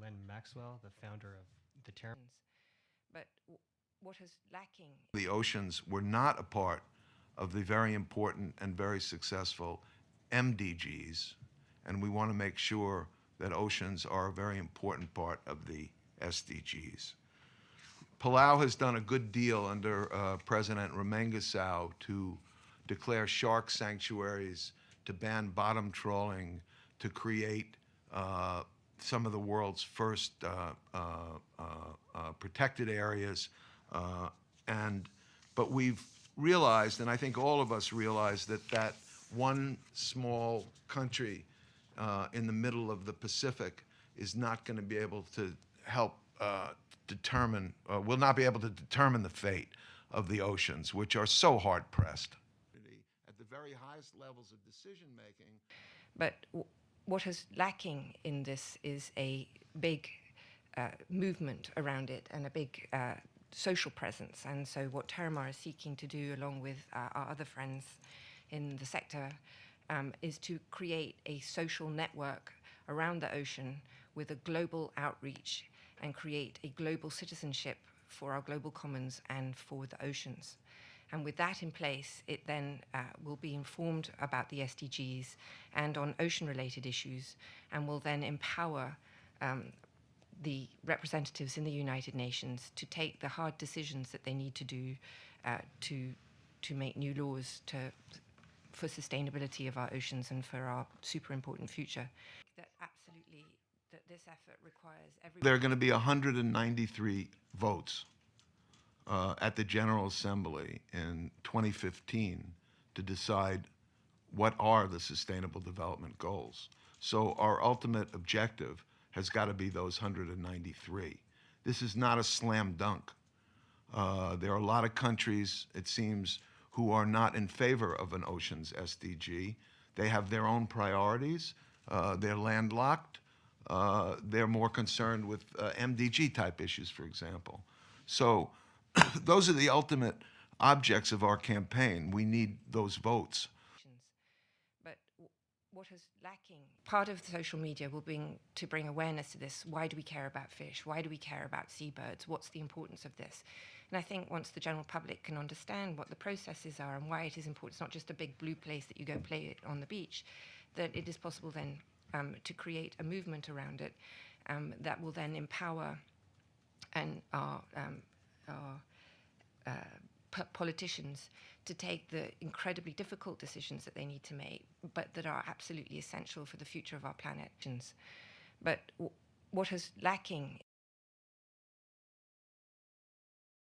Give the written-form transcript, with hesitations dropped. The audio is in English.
Glenn Maxwell, the founder of the term. But what is lacking? The oceans were not a part of the very important and very successful MDGs, and we want to make sure that oceans are a very important part of the SDGs. Palau has done a good deal under President Ramengesau to declare shark sanctuaries, to ban bottom trawling, to create some of the world's first protected areas. But we've realized, and I think all of us realize, that one small country in the middle of the Pacific is not going to be able to help determine, will not be able to determine the fate of the oceans, which are so hard-pressed. At the very highest levels of decision-making. But what is lacking in this is a big movement around it and a big social presence. And so what Terramar is seeking to do, along with our other friends in the sector, is to create a social network around the ocean with a global outreach and create a global citizenship for our global commons and for the oceans. And with that in place, it then will be informed about the SDGs and on ocean-related issues, and will then empower the representatives in the United Nations to take the hard decisions that they need to do to make new laws for sustainability of our oceans and for our super important future. That absolutely, that this effort requires everyone. There are going to be 193 votes at the General Assembly in 2015 to decide what are the Sustainable Development Goals. So our ultimate objective has got to be those 193. This is not a slam dunk. There are a lot of countries, it seems, who are not in favor of an oceans SDG. They have their own priorities. They're landlocked. They're more concerned with MDG type issues, for example. So those are the ultimate objects of our campaign. We need those votes. But what is lacking? Part of the social media will bring awareness to this. Why do we care about fish? Why do we care about seabirds? What's the importance of this? And I think once the general public can understand what the processes are and why it is important, it's not just a big blue place that you go play it on the beach, that it is possible then to create a movement around it that will then empower our politicians to take the incredibly difficult decisions that they need to make, but that are absolutely essential for the future of our planet. But what is lacking